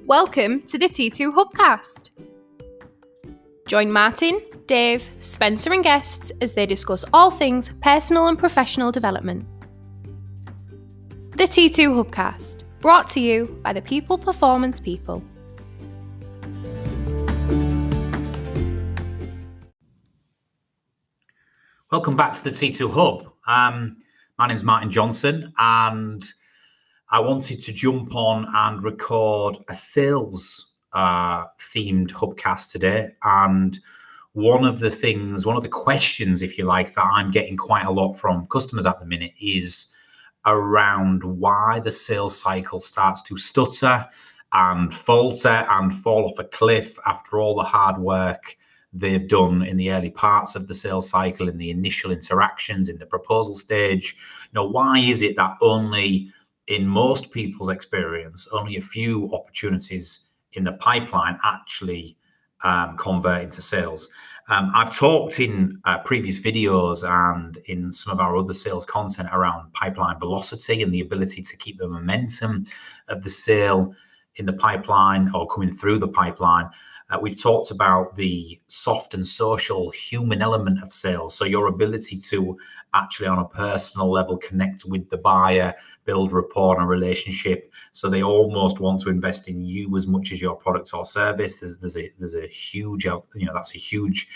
Welcome to the T2 Hubcast. Join Martin, Dave, Spencer and guests as they discuss all things personal and professional development. The T2 Hubcast, brought to you by the People Performance People. Welcome back to the T2 Hub. My name is Martin Johnson and I wanted to jump on and record a sales themed Hubcast today. And one of the questions, if you like, that I'm getting quite a lot from customers at the minute is around why the sales cycle starts to stutter and falter and fall off a cliff after all the hard work they've done in the early parts of the sales cycle, in the initial interactions, in the proposal stage. Why is it that only, in most people's experience, only a few opportunities in the pipeline actually convert into sales? I've talked in previous videos and in some of our other sales content around pipeline velocity and the ability to keep the momentum of the sale in the pipeline or coming through the pipeline. We've talked about the soft and social human element of sales. So your ability to actually on a personal level connect with the buyer, build rapport and a relationship. So they almost want to invest in you as much as your product or service. There's a huge, that's a huge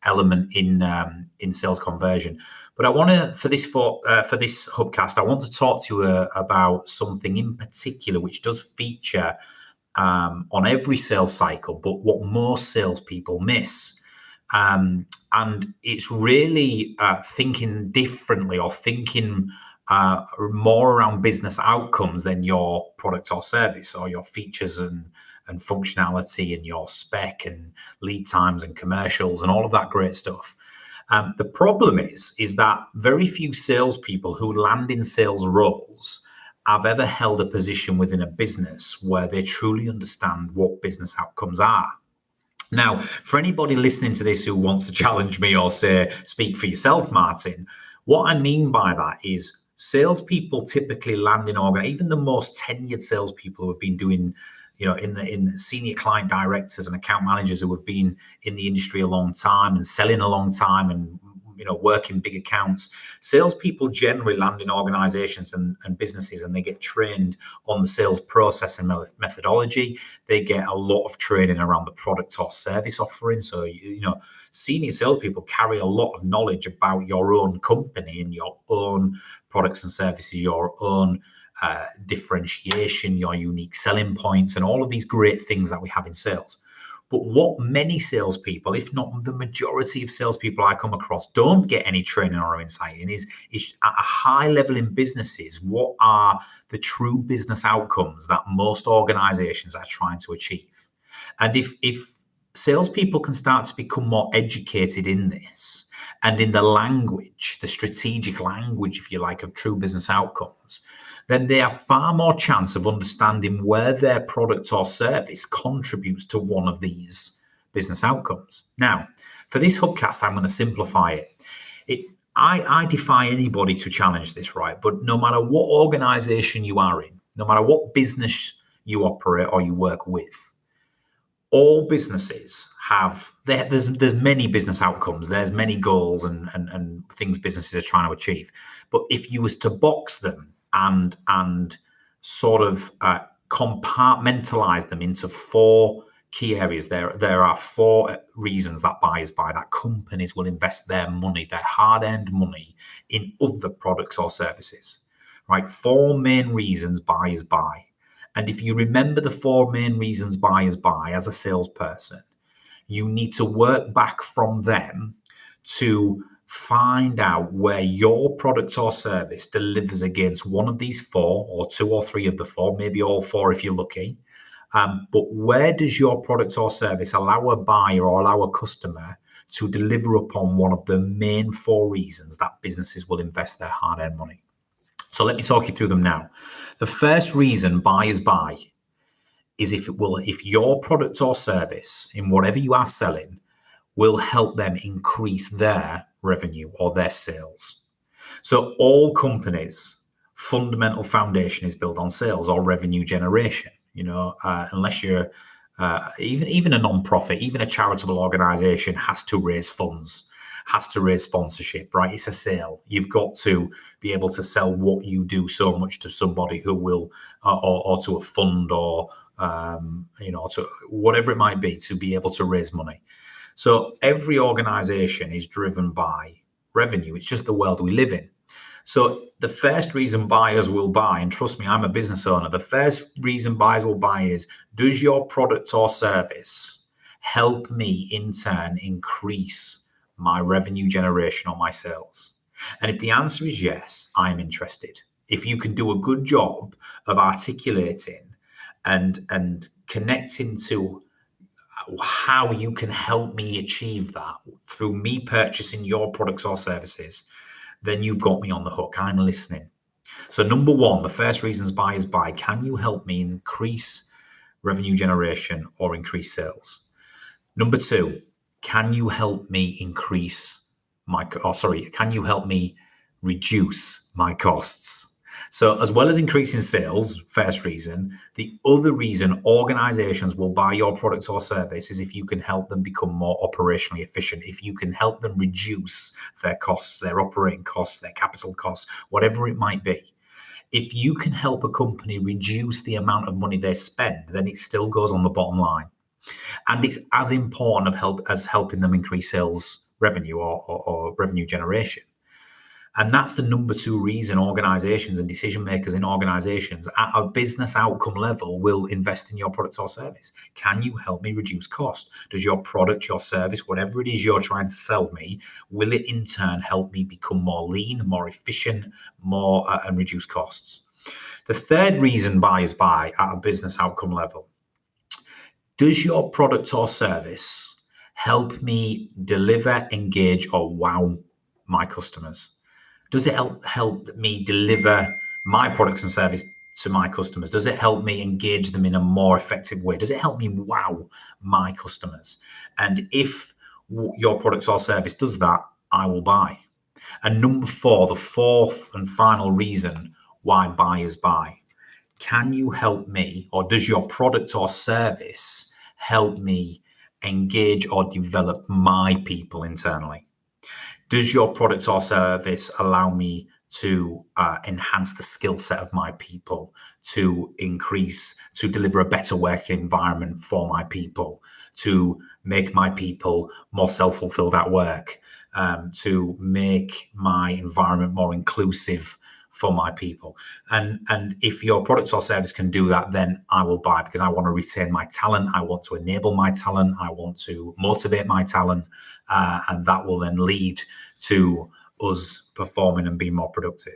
element in sales conversion. But I want to, for this Hubcast, I want to talk to you about something in particular which does feature on every sales cycle, but what most salespeople miss. And it's really thinking differently or thinking more around business outcomes than your product or service or your features and functionality and your spec and lead times and commercials and all of that great stuff. The problem is that very few salespeople who land in sales roles I've ever held a position within a business where they truly understand what business outcomes are. Now, for anybody listening to this who wants to challenge me or say, speak for yourself, Martin, what I mean by that is salespeople typically land in even the most tenured salespeople who have been doing, in senior client directors and account managers who have been in the industry a long time and selling a long time and working big accounts. Salespeople generally land in organizations and businesses and they get trained on the sales process and methodology. They get a lot of training around the product or service offering. So, senior salespeople carry a lot of knowledge about your own company and your own products and services, your own differentiation, your unique selling points, and all of these great things that we have in sales. But what many salespeople, if not the majority of salespeople I come across, don't get any training or insight in is at a high level in businesses, what are the true business outcomes that most organizations are trying to achieve? And if salespeople can start to become more educated in this and in the language, the strategic language, if you like, of true business outcomes, then they have far more chance of understanding where their product or service contributes to one of these business outcomes. Now, for this Hubcast, I'm going to simplify it. I defy anybody to challenge this, right? But no matter what organization you are in, no matter what business you operate or you work with, all businesses have, there's many business outcomes, there's many goals and things businesses are trying to achieve. But if you was to box them and sort of compartmentalize them into four key areas, there are four reasons that buyers buy, that companies will invest their money, their hard-earned money, in other products or services, right? Four main reasons buyers buy. And if you remember the four main reasons buyers buy as a salesperson, you need to work back from them to find out where your product or service delivers against one of these four, or two or three of the four, maybe all four if you're lucky. But where does your product or service allow a buyer or allow a customer to deliver upon one of the main four reasons that businesses will invest their hard-earned money? So let me talk you through them now. The first reason buyers buy is if your product or service in whatever you are selling will help them increase their revenue or their sales. So all companies' fundamental foundation is built on sales or revenue generation. unless you're even a non-profit, even a charitable organization has to raise funds, has to raise sponsorship, right? It's a sale. You've got to be able to sell what you do so much to somebody who will, or to a fund, or to whatever it might be, to be able to raise money. So every organization is driven by revenue. It's just the world we live in. So the first reason buyers will buy, and trust me, I'm a business owner, the first reason buyers will buy is, does your product or service help me in turn increase my revenue generation or my sales? And if the answer is yes, I'm interested. If you can do a good job of articulating and connecting to how you can help me achieve that through me purchasing your products or services, then you've got me on the hook. I'm listening. So number one, the first reasons buyers buy, can you help me increase revenue generation or increase sales? Number two, can you help me can you help me reduce my costs? So as well as increasing sales, first reason, the other reason organizations will buy your product or service is if you can help them become more operationally efficient, if you can help them reduce their costs, their operating costs, their capital costs, whatever it might be. If you can help a company reduce the amount of money they spend, then it still goes on the bottom line. And it's as important as helping them increase sales revenue or revenue generation. And that's the number two reason organizations and decision makers in organizations at a business outcome level will invest in your product or service. Can you help me reduce cost? Does your product, your service, whatever it is you're trying to sell me, will it in turn help me become more lean, more efficient, and reduce costs? The third reason buyers buy at a business outcome level: does your product or service help me deliver, engage, or wow my customers? Does it help me deliver my products and service to my customers? Does it help me engage them in a more effective way? Does it help me wow my customers? And if your products or service does that, I will buy. And number four, the fourth and final reason why buyers buy: can you help me, or does your product or service help me engage or develop my people internally? Does your product or service allow me to enhance the skill set of my people, to deliver a better working environment for my people, to make my people more self-fulfilled at work, to make my environment more inclusive for my people? And if your product or service can do that, then I will buy, because I want to retain my talent. I want to enable my talent. I want to motivate my talent. And that will then lead to us performing and being more productive.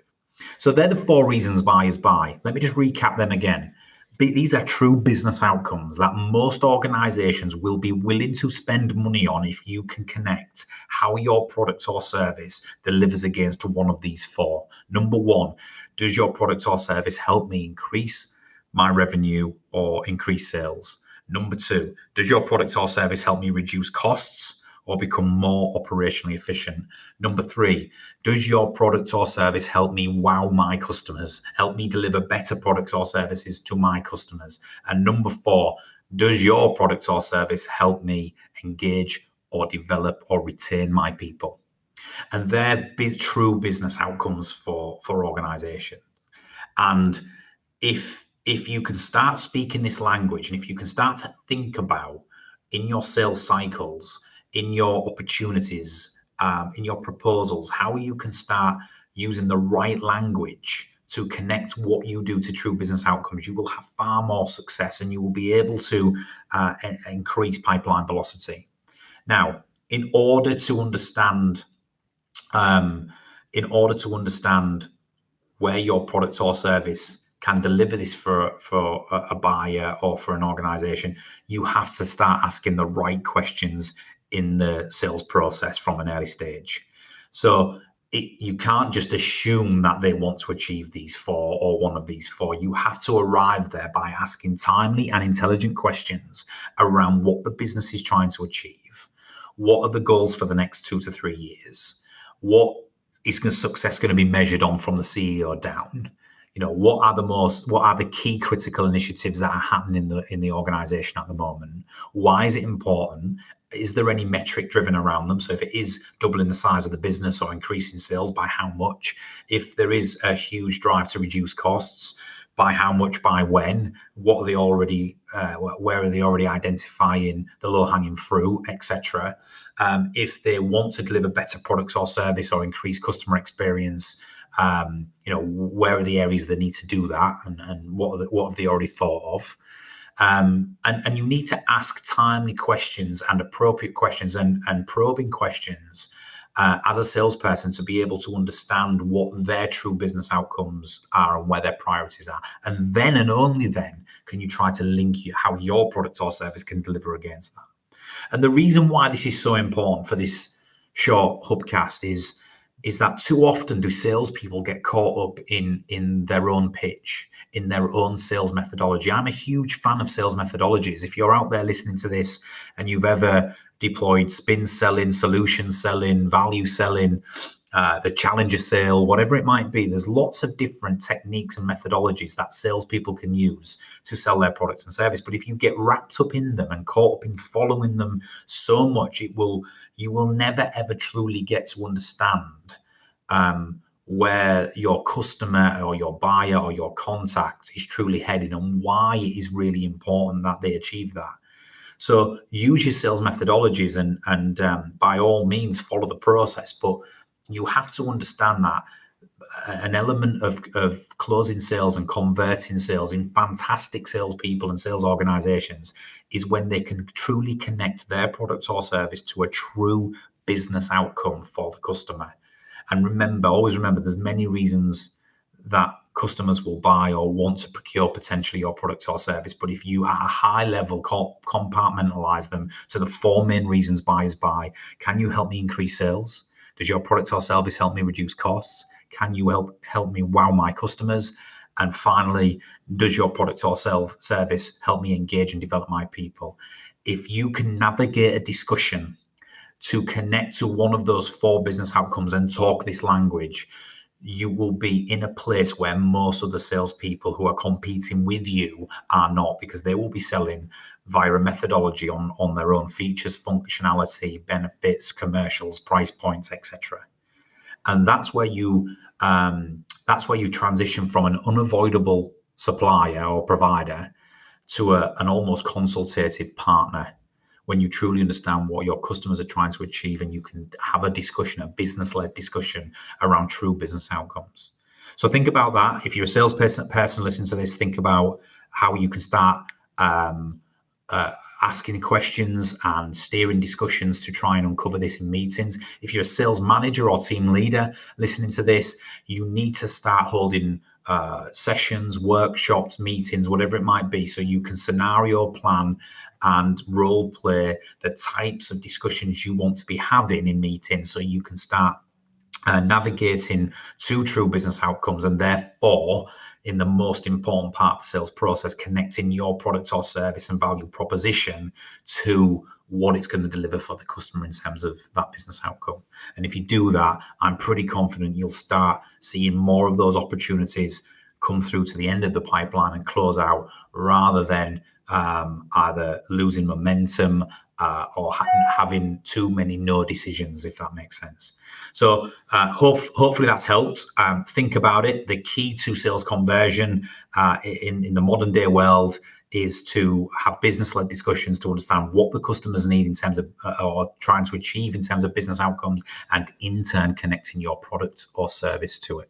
So they're the four reasons buyers buy. Let me just recap them again. These are true business outcomes that most organizations will be willing to spend money on if you can connect how your product or service delivers against one of these four. Number one, does your product or service help me increase my revenue or increase sales? Number two, does your product or service help me reduce costs or become more operationally efficient? Number three, does your product or service help me wow my customers, help me deliver better products or services to my customers? And number four, does your product or service help me engage or develop or retain my people? And they're true business outcomes for organizations. And if you can start speaking this language, and if you can start to think about in your sales cycles, in your opportunities, in your proposals, how you can start using the right language to connect what you do to true business outcomes, you will have far more success, and you will be able to increase pipeline velocity. Now, in order to understand where your product or service can deliver this for a buyer or for an organization, you have to start asking the right questions in the sales process from an early stage. So you can't just assume that they want to achieve these four or one of these four. You have to arrive there by asking timely and intelligent questions around what the business is trying to achieve. What are the goals for the next 2 to 3 years? What is success going to be measured on from the CEO down? what are the key critical initiatives that are happening in the organization at the moment? Why is it important? Is there any metric driven around them? So if it is doubling the size of the business or increasing sales, by how much? If there is a huge drive to reduce costs, by how much, by when? What are they already? Where are they already identifying the low-hanging fruit, etc.? If they want to deliver better products or service or increase customer experience, where are the areas they need to do that, and what have they already thought of? And you need to ask timely questions and appropriate questions and probing questions as a salesperson to be able to understand what their true business outcomes are and where their priorities are. And then and only then can you try to link how your product or service can deliver against that. And the reason why this is so important for this short Hubcast is that too often do salespeople get caught up in their own pitch, in their own sales methodology. I'm a huge fan of sales methodologies. If you're out there listening to this and you've ever deployed spin selling, solution selling, value selling, the challenger sale, whatever it might be, there's lots of different techniques and methodologies that salespeople can use to sell their products and service. But if you get wrapped up in them and caught up in following them so much, you will never ever truly get to understand where your customer or your buyer or your contact is truly heading and why it is really important that they achieve that. So use your sales methodologies and by all means follow the process, but you have to understand that an element of closing sales and converting sales in fantastic salespeople and sales organizations is when they can truly connect their product or service to a true business outcome for the customer. And always remember, there's many reasons that customers will buy or want to procure potentially your product or service. But if you at a high level compartmentalize them to the 4 main reasons buyers buy, can you help me increase sales? Does your product or service help me reduce costs? Can you help me wow my customers? And finally, does your product or service help me engage and develop my people? If you can navigate a discussion to connect to one of those 4 business outcomes and talk this language, you will be in a place where most of the salespeople who are competing with you are not, because they will be selling via a methodology on their own features, functionality, benefits, commercials, price points, etc. And that's where you transition from an unavoidable supplier or provider to an almost consultative partner, when you truly understand what your customers are trying to achieve and you can have a discussion, a business-led discussion around true business outcomes. So think about that. If you're a salesperson listening to this, think about how you can start asking questions and steering discussions to try and uncover this in meetings. If you're a sales manager or team leader listening to this, you need to start holding sessions, workshops, meetings, whatever it might be, so you can scenario plan and role play the types of discussions you want to be having in meetings, so you can start navigating to true business outcomes, and therefore, in the most important part of the sales process, connecting your product or service and value proposition to what it's going to deliver for the customer in terms of that business outcome. And if you do that, I'm pretty confident you'll start seeing more of those opportunities come through to the end of the pipeline and close out, rather than either losing momentum or having too many no decisions, if that makes sense. So hopefully that's helped. Think about it. The key to sales conversion in the modern day world is to have business-led discussions to understand what the customers need in terms of or trying to achieve in terms of business outcomes, and in turn connecting your product or service to it.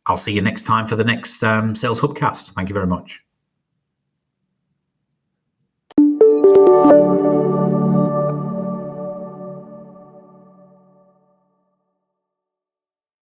I'll see you next time for the next Sales Hubcast. Thank you very much.